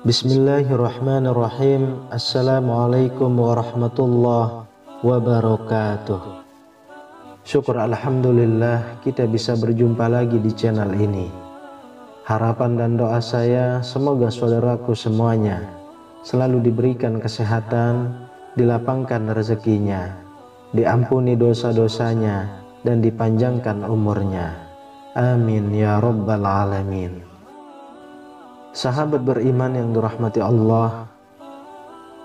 Bismillahirrahmanirrahim. Assalamualaikum warahmatullahi wabarakatuh. Syukur alhamdulillah kita bisa berjumpa lagi di channel ini. Harapan dan doa saya semoga saudaraku semuanya selalu diberikan kesehatan, dilapangkan rezekinya, diampuni dosa-dosanya, dan dipanjangkan umurnya. Amin ya rabbal alamin. Sahabat beriman yang dirahmati Allah,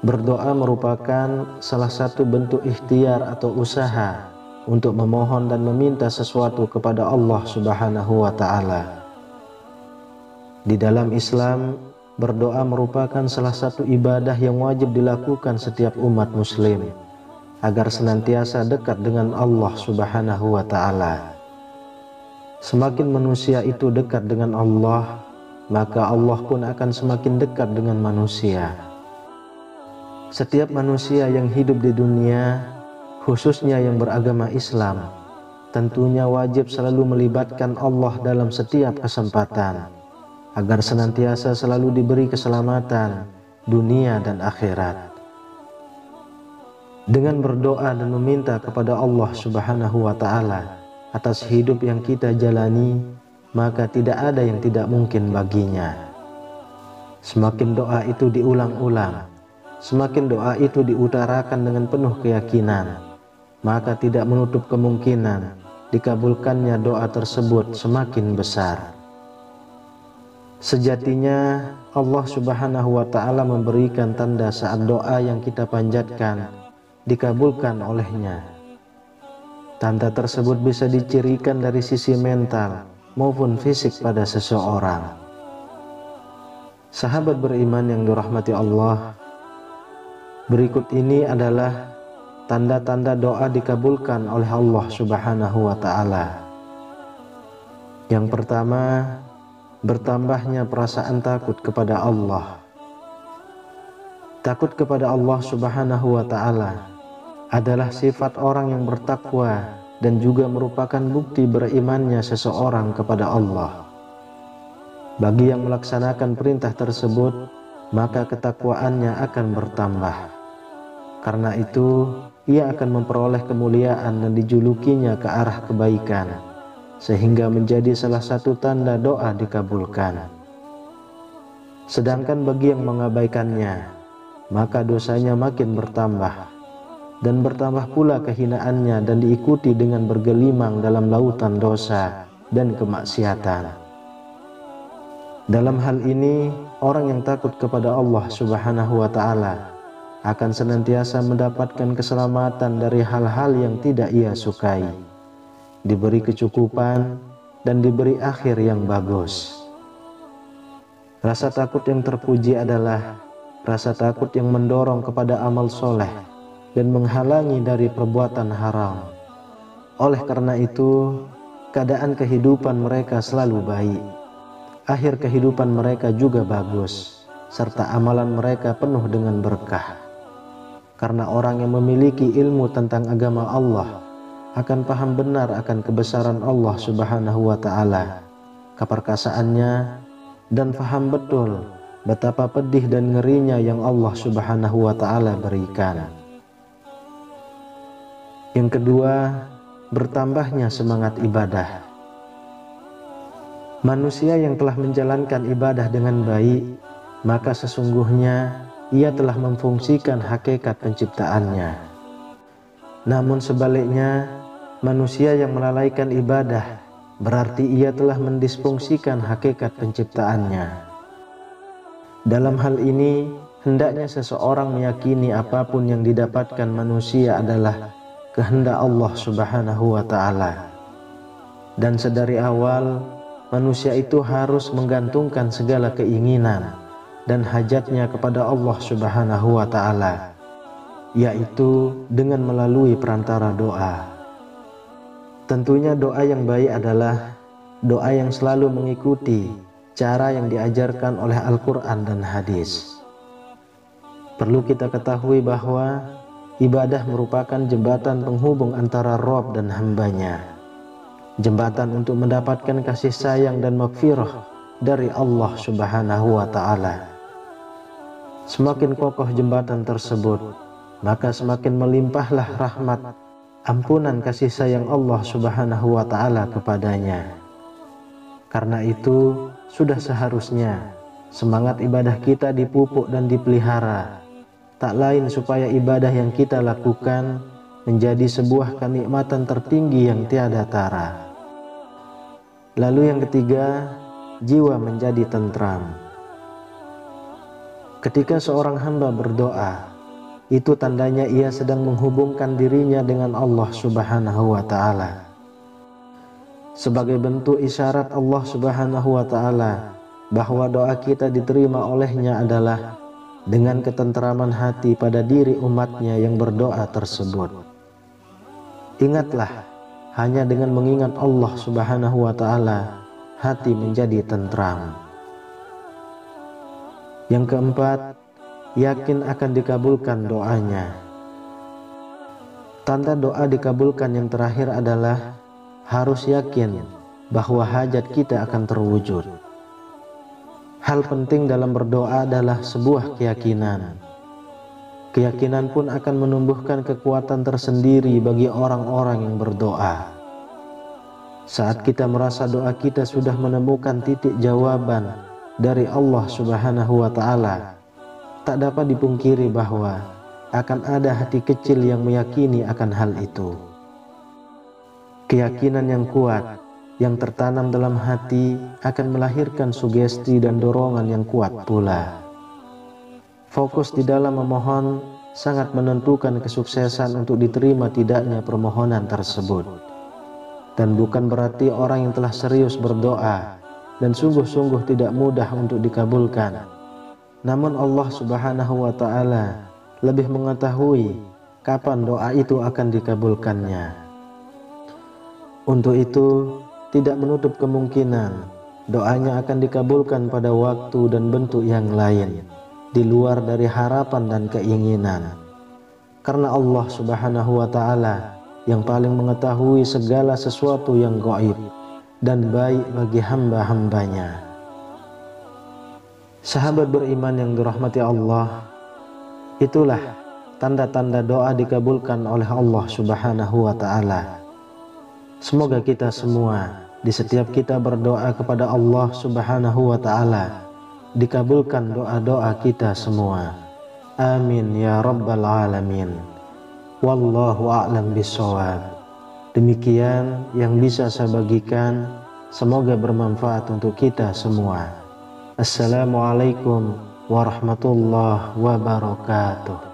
berdoa merupakan salah satu bentuk ikhtiar atau usaha untuk memohon dan meminta sesuatu kepada Allah Subhanahu wa Ta'ala. Di dalam Islam, berdoa merupakan salah satu ibadah yang wajib dilakukan setiap umat muslim agar senantiasa dekat dengan Allah Subhanahu wa Ta'ala. Semakin manusia itu dekat dengan Allah, maka Allah pun akan semakin dekat dengan manusia. Setiap manusia yang hidup di dunia, khususnya yang beragama Islam, tentunya wajib selalu melibatkan Allah dalam setiap kesempatan, agar senantiasa selalu diberi keselamatan dunia dan akhirat. Dengan berdoa dan meminta kepada Allah Subhanahu wa Ta'ala atas hidup yang kita jalani, maka tidak ada yang tidak mungkin baginya. Semakin doa itu diulang-ulang, semakin doa itu diutarakan dengan penuh keyakinan, maka tidak menutup kemungkinan dikabulkannya doa tersebut semakin besar. Sejatinya Allah Subhanahu wa Ta'ala memberikan tanda saat doa yang kita panjatkan dikabulkan olehnya. Tanda tersebut bisa dicirikan dari sisi mental maupun fisik pada seseorang. Sahabat beriman yang dirahmati Allah, berikut ini adalah tanda-tanda doa dikabulkan oleh Allah Subhanahu wa Ta'ala. Yang pertama, bertambahnya perasaan takut kepada Allah. Takut kepada Allah Subhanahu wa Ta'ala adalah sifat orang yang bertakwa dan juga merupakan bukti berimannya seseorang kepada Allah. Bagi yang melaksanakan perintah tersebut, maka ketakwaannya akan bertambah. Karena itu, ia akan memperoleh kemuliaan dan dijulukinya ke arah kebaikan, sehingga menjadi salah satu tanda doa dikabulkan. Sedangkan bagi yang mengabaikannya, maka dosanya makin bertambah, dan bertambah pula kehinaannya dan diikuti dengan bergelimang dalam lautan dosa dan kemaksiatan. Dalam hal ini, orang yang takut kepada Allah Subhanahu wa Ta'ala akan senantiasa mendapatkan keselamatan dari hal-hal yang tidak ia sukai, diberi kecukupan, dan diberi akhir yang bagus. Rasa takut yang terpuji adalah rasa takut yang mendorong kepada amal soleh dan menghalangi dari perbuatan haram. Oleh karena itu, keadaan kehidupan mereka selalu baik, akhir kehidupan mereka juga bagus, serta amalan mereka penuh dengan berkah. Karena orang yang memiliki ilmu tentang agama Allah akan paham benar akan kebesaran Allah Subhanahu wa Ta'ala, keperkasaannya, dan paham betul betapa pedih dan ngerinya yang Allah Subhanahu wa Ta'ala berikan. Yang kedua, bertambahnya semangat ibadah. Manusia yang telah menjalankan ibadah dengan baik, maka sesungguhnya ia telah memfungsikan hakikat penciptaannya. Namun sebaliknya, manusia yang melalaikan ibadah berarti ia telah mendisfungsikan hakikat penciptaannya. Dalam hal ini, hendaknya seseorang meyakini apapun yang didapatkan manusia adalah kehendak Allah Subhanahu wa Ta'ala. Dan sedari awal, manusia itu harus menggantungkan segala keinginan dan hajatnya kepada Allah Subhanahu wa Ta'ala. yaitu dengan melalui perantara doa. Tentunya doa yang baik adalah doa yang selalu mengikuti cara yang diajarkan oleh Al-Quran dan hadis. Perlu kita ketahui bahwa ibadah merupakan jembatan penghubung antara Rabb dan hambanya, jembatan untuk mendapatkan kasih sayang dan maghfirah dari Allah Subhanahu wa Ta'ala. Semakin kokoh jembatan tersebut, maka semakin melimpahlah rahmat, ampunan kasih sayang Allah Subhanahu wa Ta'ala kepadanya. Karena itu sudah seharusnya semangat ibadah kita dipupuk dan dipelihara, tak lain supaya ibadah yang kita lakukan menjadi sebuah kenikmatan tertinggi yang tiada tara. Lalu yang ketiga, jiwa menjadi tentram. Ketika seorang hamba berdoa, itu tandanya ia sedang menghubungkan dirinya dengan Allah Subhanahu wa Ta'ala. Sebagai bentuk isyarat Allah Subhanahu wa Ta'ala bahwa doa kita diterima olehnya adalah dengan ketentraman hati pada diri umatnya yang berdoa tersebut. Ingatlah, hanya dengan mengingat Allah Subhanahu wa Ta'ala, hati menjadi tentram. Yang keempat, yakin akan dikabulkan doanya. Tanda doa dikabulkan yang terakhir adalah harus yakin bahwa hajat kita akan terwujud. Hal penting dalam berdoa adalah sebuah keyakinan. Keyakinan pun akan menumbuhkan kekuatan tersendiri bagi orang-orang yang berdoa. Saat kita merasa doa kita sudah menemukan titik jawaban dari Allah Subhanahu wa Ta'ala, tak dapat dipungkiri bahwa akan ada hati kecil yang meyakini akan hal itu. Keyakinan yang kuat yang tertanam dalam hati akan melahirkan sugesti dan dorongan yang kuat pula. Fokus di dalam memohon sangat menentukan kesuksesan untuk diterima tidaknya permohonan tersebut. Dan bukan berarti orang yang telah serius berdoa dan sungguh-sungguh tidak mudah untuk dikabulkan. Namun Allah Subhanahu wa Ta'ala lebih mengetahui kapan doa itu akan dikabulkannya. Untuk itu, tidak menutup kemungkinan doanya akan dikabulkan pada waktu dan bentuk yang lain, di luar dari harapan dan keinginan. Karena Allah Subhanahu wa Ta'ala yang paling mengetahui segala sesuatu yang gaib dan baik bagi hamba-hambanya. Sahabat beriman yang dirahmati Allah, itulah tanda-tanda doa dikabulkan oleh Allah Subhanahu wa Ta'ala. Semoga kita semua di setiap kita berdoa kepada Allah Subhanahu wa Ta'ala dikabulkan doa-doa kita semua. Amin ya rabbal alamin. Wallahu a'lam bishawab. Demikian yang bisa saya bagikan, semoga bermanfaat untuk kita semua. Assalamualaikum warahmatullahi wabarakatuh.